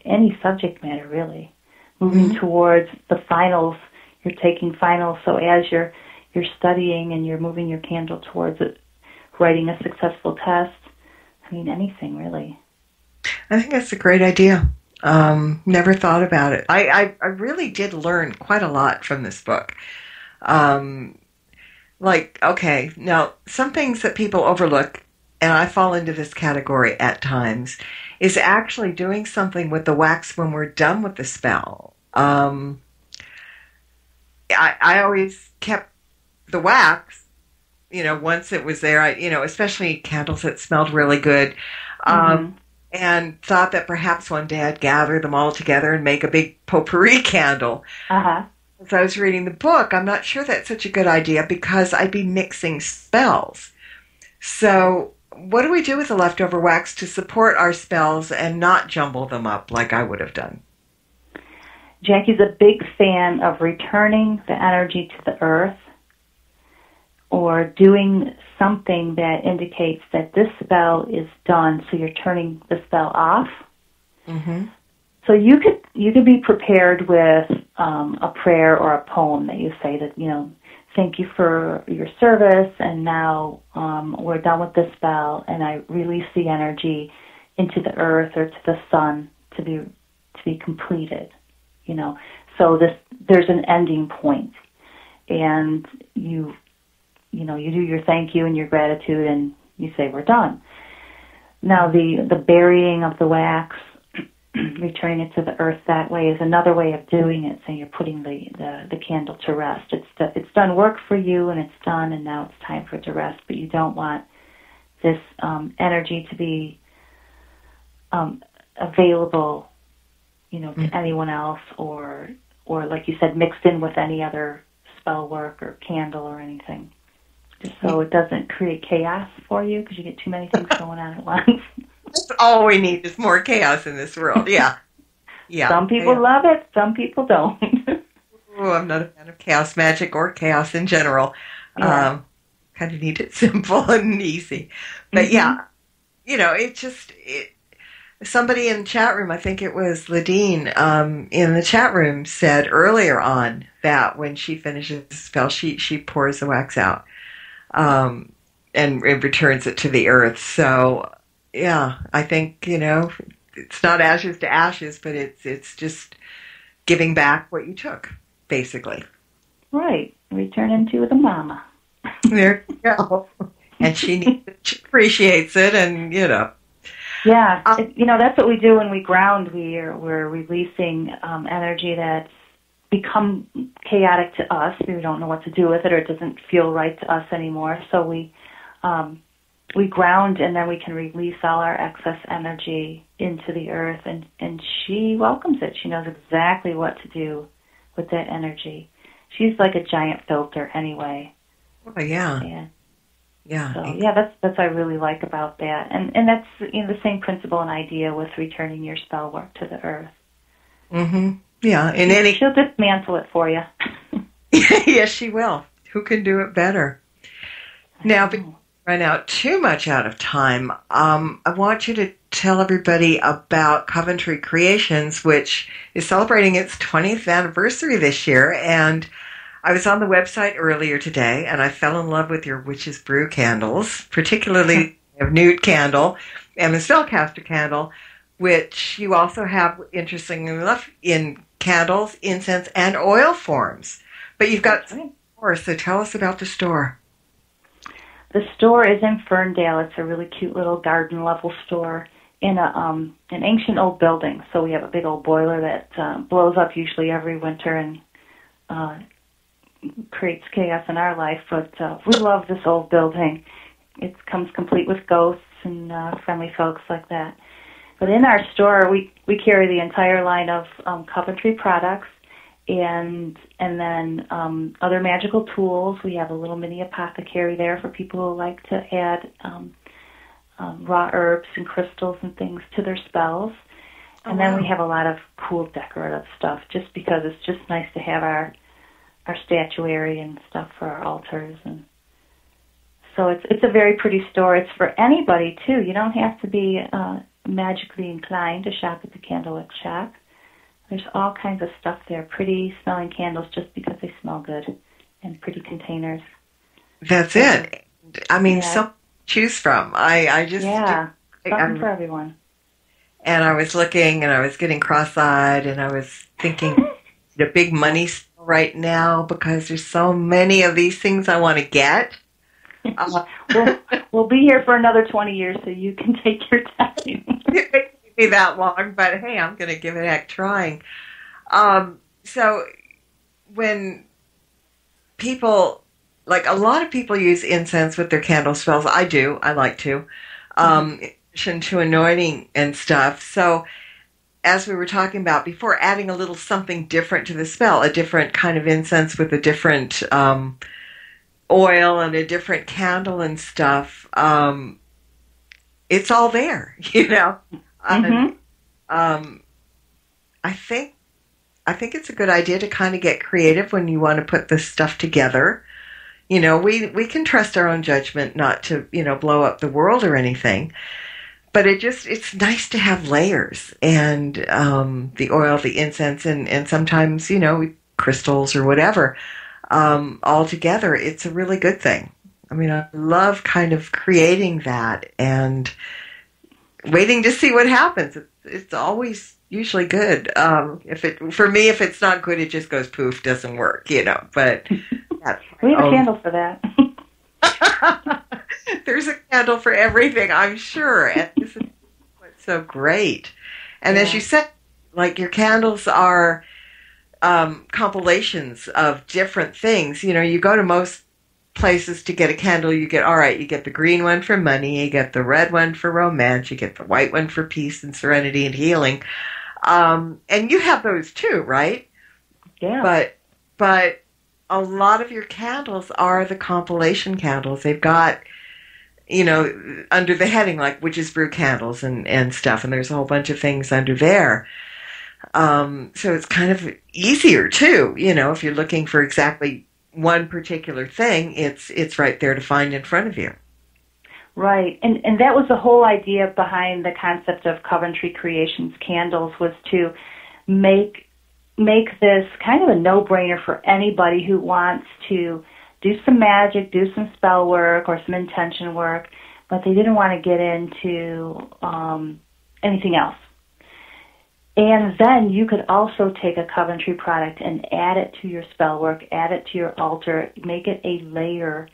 any subject matter, really. Moving towards the finals, you're taking finals. So as you're studying and you're moving your candle towards it, writing a successful test. I mean, anything really. I think that's a great idea. Never thought about it. I really did learn quite a lot from this book. Okay, now some things that people overlook, and I fall into this category at times, is actually doing something with the wax when we're done with the spell. I always kept the wax, once it was there, especially candles that smelled really good. And thought that perhaps one day I'd gather them all together and make a big potpourri candle. Uh-huh. As I was reading the book, I'm not sure that's such a good idea because I'd be mixing spells. So what do we do with the leftover wax to support our spells and not jumble them up like I would have done? Jackie's a big fan of returning the energy to the earth or doing something that indicates that this spell is done, so you're turning the spell off. Mm-hmm. So you could be prepared with a prayer or a poem that you say that, thank you for your service, and now we're done with this spell, and I release the energy into the earth or to the sun to be completed. So there's an ending point, and you do your thank you and your gratitude, and you say, we're done. Now, the burying of the wax, returning it to the earth that way, is another way of doing it. So you're putting the candle to rest. It's done work for you, and it's done, and now it's time for it to rest. But you don't want this energy to be available, to anyone else, or like you said, mixed in with any other spell work or candle or anything. So it doesn't create chaos for you because you get too many things going on at once. That's all we need is more chaos in this world. Yeah. Some people love it. Some people don't. I'm not a fan of chaos magic or chaos in general. Yeah. Kind of need it simple and easy. But somebody in the chat room, I think it was Ladine, in the chat room said earlier on that when she finishes the spell, she pours the wax out. And returns it to the earth. So, I think, it's not ashes to ashes, but it's just giving back what you took, basically. Right. Returning to the mama. There you go. And she appreciates it, and, Yeah. That's what we do when we ground. We're releasing energy that's become chaotic to us. We don't know what to do with it, or it doesn't feel right to us anymore. So we ground, and then we can release all our excess energy into the earth, and she welcomes it. She knows exactly what to do with that energy. She's like a giant filter anyway. Oh, yeah. Yeah. So that's what I really like about that. And that's the same principle and idea with returning your spell work to the earth. Mm-hmm. Yeah, she'll dismantle it for you. Yes, she will. Who can do it better? Now, before we run out too much out of time, I want you to tell everybody about Coventry Creations, which is celebrating its 20th anniversary this year. And I was on the website earlier today, and I fell in love with your Witch's Brew candles, particularly the Newt candle and the Spellcaster candle, which you also have, interestingly enough, in candles, incense, and oil forms. But you've got That's right. more, so tell us about the store. The store is in Ferndale. It's a really cute little garden level store in an ancient old building. So we have a big old boiler that blows up usually every winter and creates chaos in our life. But we love this old building. It comes complete with ghosts and friendly folks like that. But in our store, we carry the entire line of Coventry products and then other magical tools. We have a little mini apothecary there for people who like to add raw herbs and crystals and things to their spells. And then we have a lot of cool decorative stuff just because it's just nice to have our statuary and stuff for our altars. And so it's a very pretty store. It's for anybody, too. You don't have to be magically inclined to shop at the Candlewick shop. There's all kinds of stuff there, pretty smelling candles just because they smell good, and pretty containers. That's it. I mean, so to choose from. I just... Yeah, something for everyone. And I was looking, and I was getting cross-eyed, and I was thinking the big money store right now because there's so many of these things I want to get. We'll be here for another 20 years, so you can take your time. It won't be that long, but hey, I'm going to give it a heck trying. So when people, like a lot of people use incense with their candle spells. I do. I like to. In addition to anointing and stuff. So as we were talking about before, adding a little something different to the spell, a different kind of incense with a different oil and a different candle and stuff, it's all there, you know. I think it's a good idea to kind of get creative when you want to put this stuff together. You know, we can trust our own judgment not to, you know, blow up the world or anything. But it's nice to have layers and the oil, the incense, and sometimes, you know, crystals or whatever. All together, it's a really good thing. I mean, I love kind of creating that and waiting to see what happens. It's always usually good. For me, if it's not good, it just goes poof, doesn't work, you know. But we have a candle for that. There's a candle for everything, I'm sure. And this is what's so great. And as you said, like your candles are compilations of different things. You know, you go to most places to get a candle, you get the green one for money, you get the red one for romance, you get the white one for peace and serenity and healing. And you have those too, right? Yeah. But a lot of your candles are the compilation candles. They've got, you know, under the heading like witches brew candles and stuff, and there's a whole bunch of things under there. So it's kind of easier too, you know, if you're looking for exactly one particular thing, it's right there to find in front of you. Right, and that was the whole idea behind the concept of Coventry Creations candles, was to make this kind of a no-brainer for anybody who wants to do some magic, do some spell work or some intention work, but they didn't want to get into anything else. And then you could also take a Coventry product and add it to your spell work, add it to your altar, make it a layer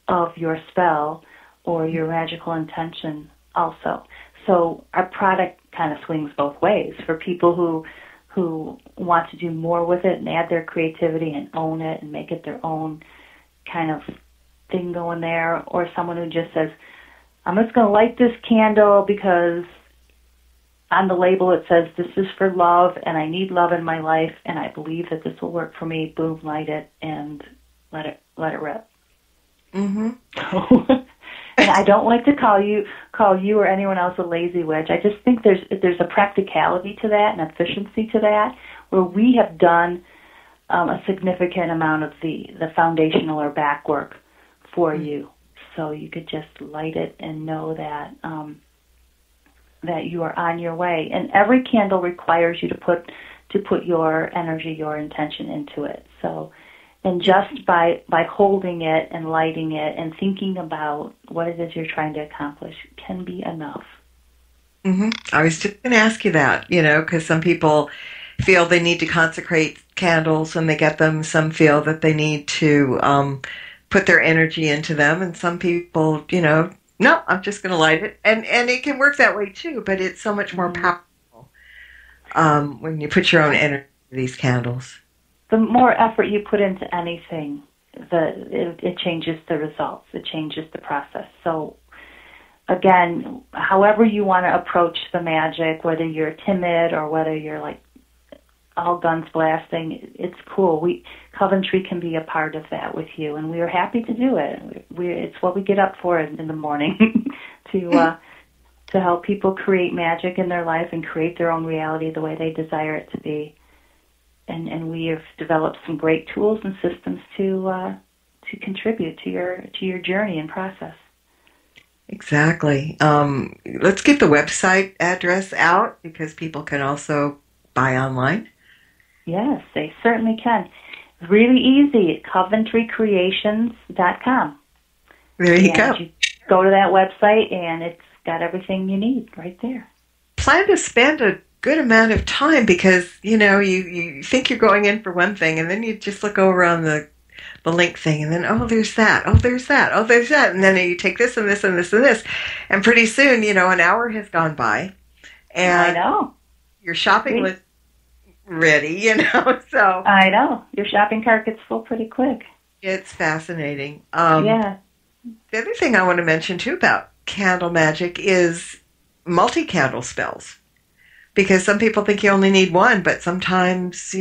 of your spell or your magical intention also. So our product kind of swings both ways for people who want to do more with it and add their creativity and own it and make it their own kind of thing going there, or someone who just says, I'm just going to light this candle because on the label it says this is for love and I need love in my life and I believe that this will work for me. Boom, light it and let it rip. Mm-hmm. And I don't like to call you or anyone else a lazy witch. I just think there's a practicality to that and efficiency to that, where we have done a significant amount of the foundational or back work for you, so you could just light it and know that that you are on your way. And every candle requires you to put your energy, your intention into it. So. And just by holding it and lighting it and thinking about what it is you're trying to accomplish can be enough. Mm-hmm. I was just going to ask you that, you know, because some people feel they need to consecrate candles when they get them. Some feel that they need to put their energy into them. And some people, no, I'm just going to light it. And it can work that way too, but it's so much more powerful when you put your own energy into these candles. The more effort you put into anything, it changes the results. It changes the process. So, again, however you want to approach the magic, whether you're timid or whether you're like all guns blasting, it's cool. Coventry can be a part of that with you, and we are happy to do it. It's what we get up for in the morning to help people create magic in their life and create their own reality the way they desire it to be. And we have developed some great tools and systems to contribute to your journey and process. Exactly. Let's get the website address out because people can also buy online. Yes, they certainly can. It's really easy. CoventryCreations.com. There you go. You go to that website, and it's got everything you need right there. Plan to spend a good amount of time because, you think you're going in for one thing, and then you just look over on the link thing, and then, oh, there's that, oh, there's that, oh, there's that, and then you take this and this and this and this, and pretty soon, an hour has gone by, and I know. Your shopping list ready, so. I know. Your shopping cart gets full pretty quick. It's fascinating. Yeah. The other thing I want to mention, too, about candle magic is multi-candle spells. Because some people think you only need one, but sometimes,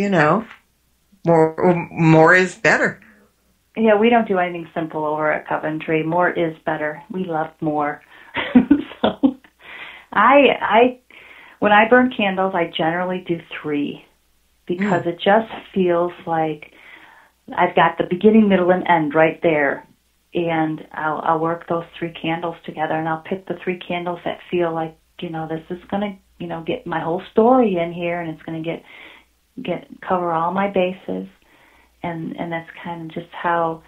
more is better. Yeah, we don't do anything simple over at Coventry. More is better. We love more. So when I burn candles, I generally do 3 because it just feels like I've got the beginning, middle, and end right there. And I'll work those 3 candles together, and I'll pick the 3 candles that feel like, this is going to, get my whole story in here, and it's going to cover all my bases. And that's kind of just how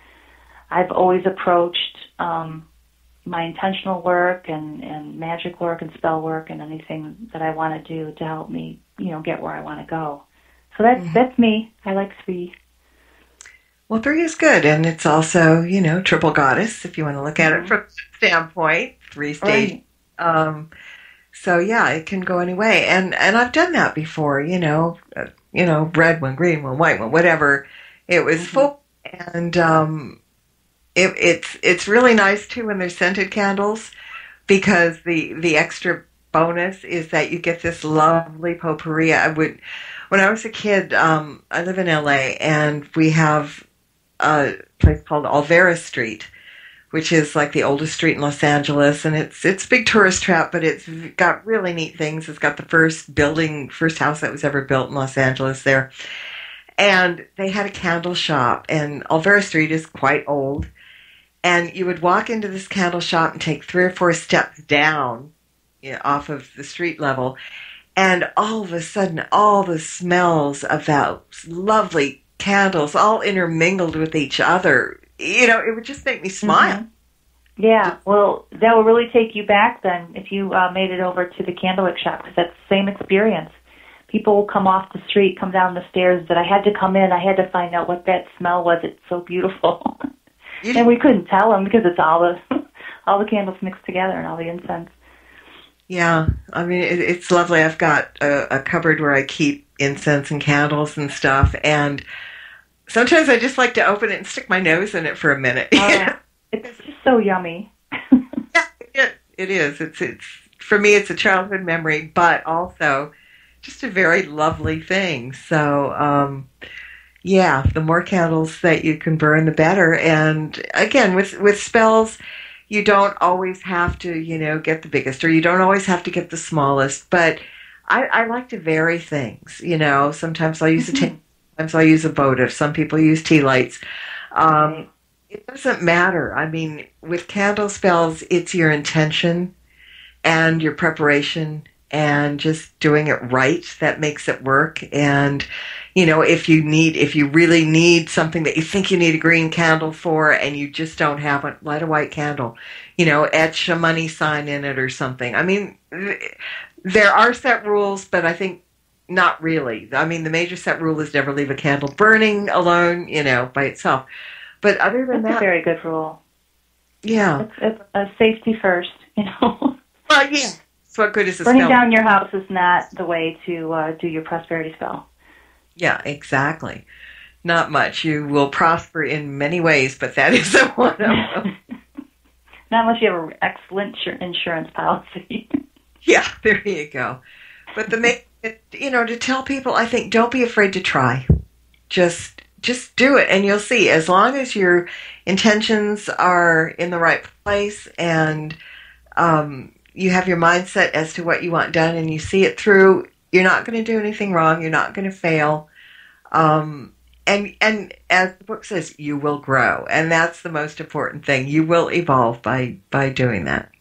I've always approached my intentional work and magic work and spell work and anything that I want to do to help me, get where I want to go. So that's me. I like 3. Well, 3 is good, and it's also, triple goddess, if you want to look at it from that standpoint, 3 stage. Right. So, yeah, it can go any way. And I've done that before, red one, green one, white one, whatever. It was full, and it's really nice, too, when there's scented candles, because the extra bonus is that you get this lovely potpourri. When I was a kid, I live in L.A., and we have a place called Olvera Street, which is like the oldest street in Los Angeles, and it's a big tourist trap, but it's got really neat things. It's got the first house that was ever built in Los Angeles there. And they had a candle shop, and Olvera Street is quite old. And you would walk into this candle shop and take 3 or 4 steps down off of the street level, and all of a sudden, all the smells of those lovely candles all intermingled with each other. It would just make me smile. Mm-hmm. Yeah, well, that will really take you back then if you made it over to the candlewick shop, because that's the same experience. People will come off the street, come down the stairs, that I had to come in. I had to find out what that smell was. It's so beautiful. And we couldn't tell them because it's all the candles mixed together and all the incense. Yeah, I mean, it's lovely. I've got a cupboard where I keep incense and candles and stuff, and sometimes I just like to open it and stick my nose in it for a minute. It's just so yummy. Yeah, it is. It's for me, it's a childhood memory, but also just a very lovely thing. So, yeah, the more candles that you can burn, the better. And again, with spells, you don't always have to, get the biggest, or you don't always have to get the smallest. But I like to vary things. Sometimes I'll use a tape. Sometimes I'll use a votive. Some people use tea lights. It doesn't matter. I mean, with candle spells, it's your intention and your preparation and just doing it right that makes it work. And, if you really need something that you think you need a green candle for and you just don't have it, light a white candle, etch a money sign in it or something. I mean, there are set rules, but I think not really. I mean, the major set rule is never leave a candle burning alone, by itself. But other than That's that, a very good rule. yeah. It's a safety first, Well, yeah. So what good is a Burning spell? down your house is not the way to do your prosperity spell. Yeah, exactly. Not much. You will prosper in many ways, but that isn't one of them. Not unless you have an excellent insurance policy. Yeah, there you go. But to tell people, I think, don't be afraid to try. Just do it, and you'll see. As long as your intentions are in the right place, and you have your mindset as to what you want done, and you see it through, you're not going to do anything wrong. You're not going to fail. And as the book says, you will grow, and that's the most important thing. You will evolve by doing that.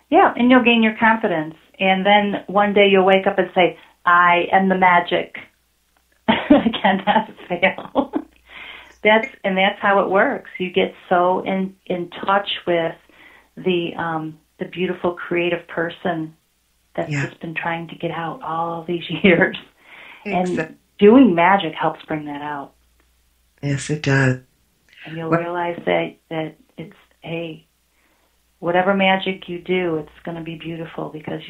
Yeah, and you'll gain your confidence. And then one day you'll wake up and say, I am the magic. I cannot fail. That's how it works. You get so in touch with the beautiful creative person that's just been trying to get out all these years. Exactly. And doing magic helps bring that out. Yes, it does. And you'll realize that it's, hey, whatever magic you do, it's going to be beautiful because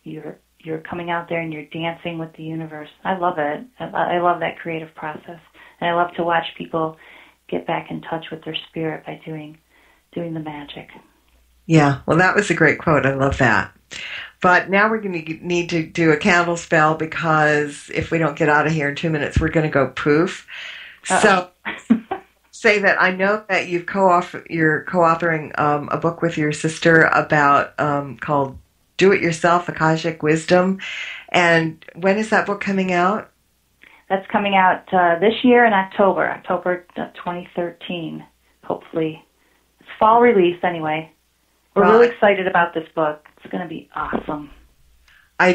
you're coming out there and you're dancing with the universe. I love it. I love that creative process, and I love to watch people get back in touch with their spirit by doing the magic. Yeah, well, that was a great quote. I love that. But now we're going to need to do a candle spell because if we don't get out of here in 2 minutes, we're going to go poof. So say that I know that you're co-authoring a book with your sister about called Do It Yourself, Akashic Wisdom. And when is that book coming out? That's coming out this year in October 2013, hopefully. It's fall release anyway. We're really excited about this book. It's going to be awesome. I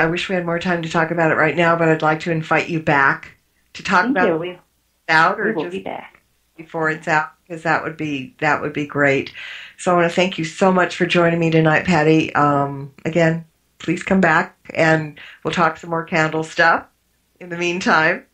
wish we had more time to talk about it right now, but I'd like to invite you back to talk about it out, or just be back before it's out, because that would be great. So I want to thank you so much for joining me tonight, Patty. Again, please come back and we'll talk some more candle stuff in the meantime.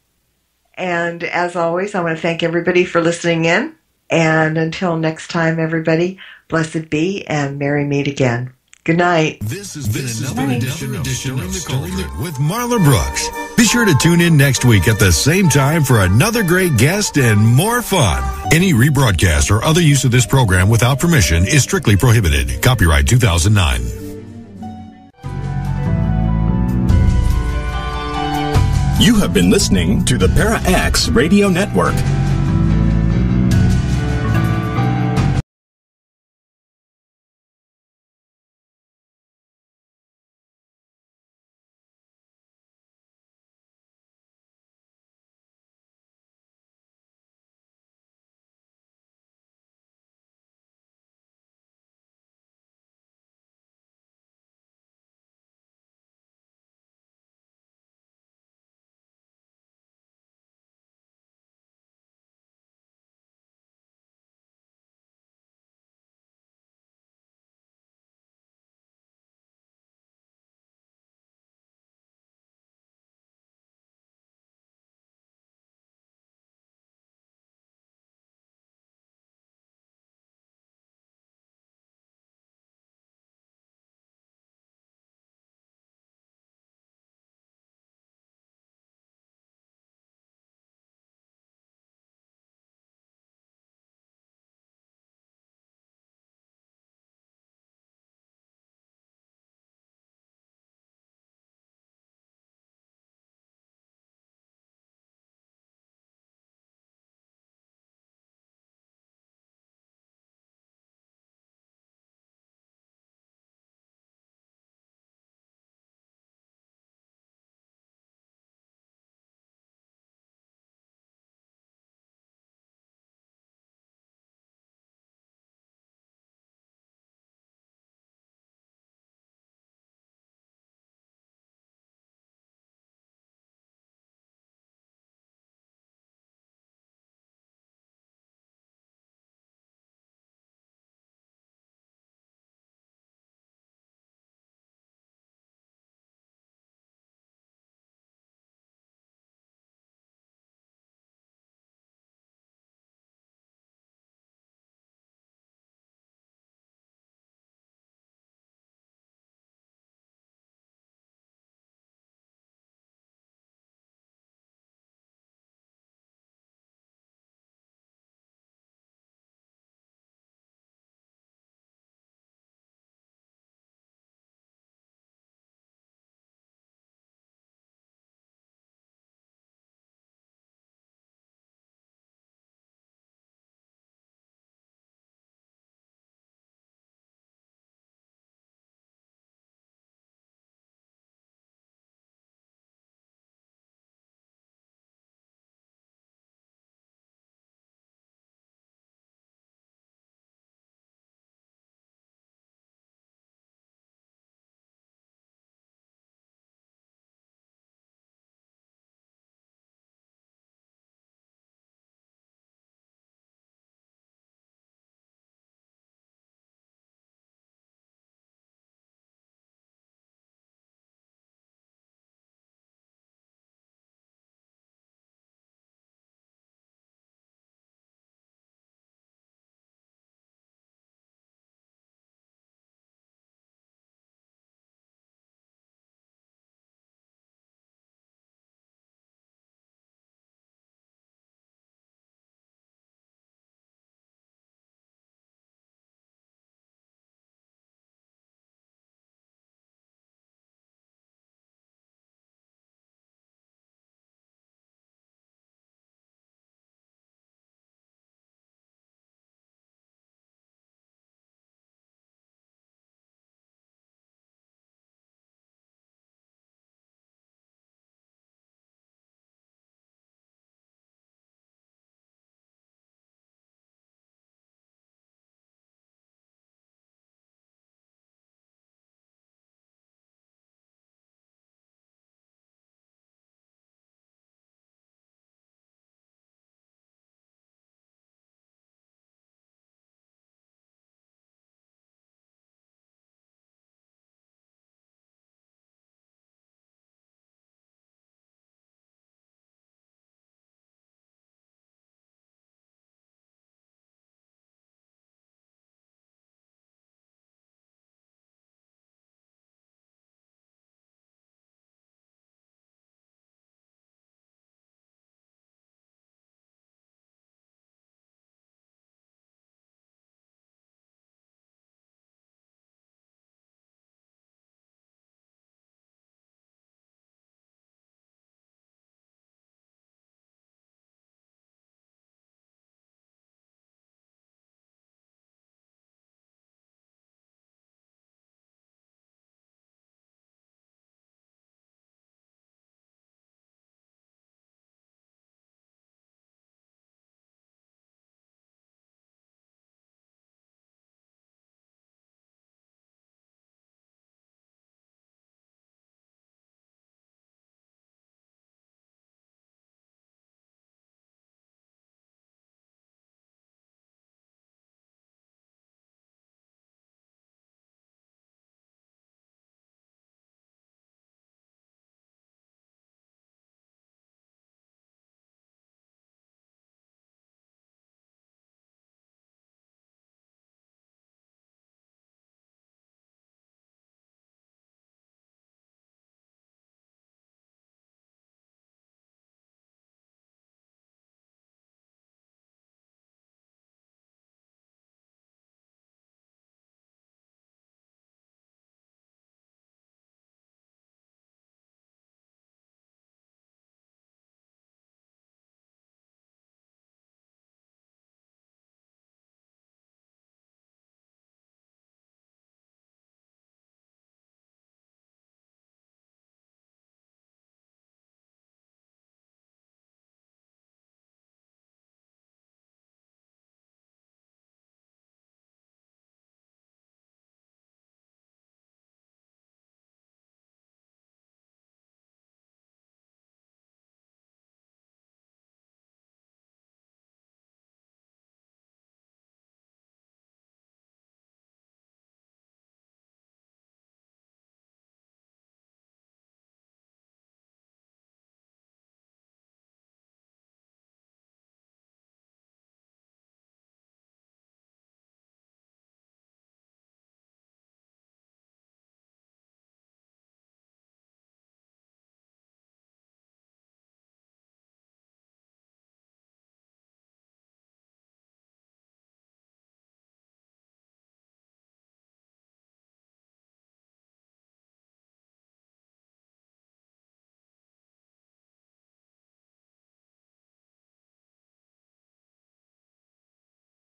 And as always, I want to thank everybody for listening in. And until next time, everybody, blessed be and merry meet again. Good night. This has been another edition of Stirring the Cauldron with Marla Brooks. Be sure to tune in next week at the same time for another great guest and more fun. Any rebroadcast or other use of this program without permission is strictly prohibited. Copyright 2009. You have been listening to the Para X Radio Network.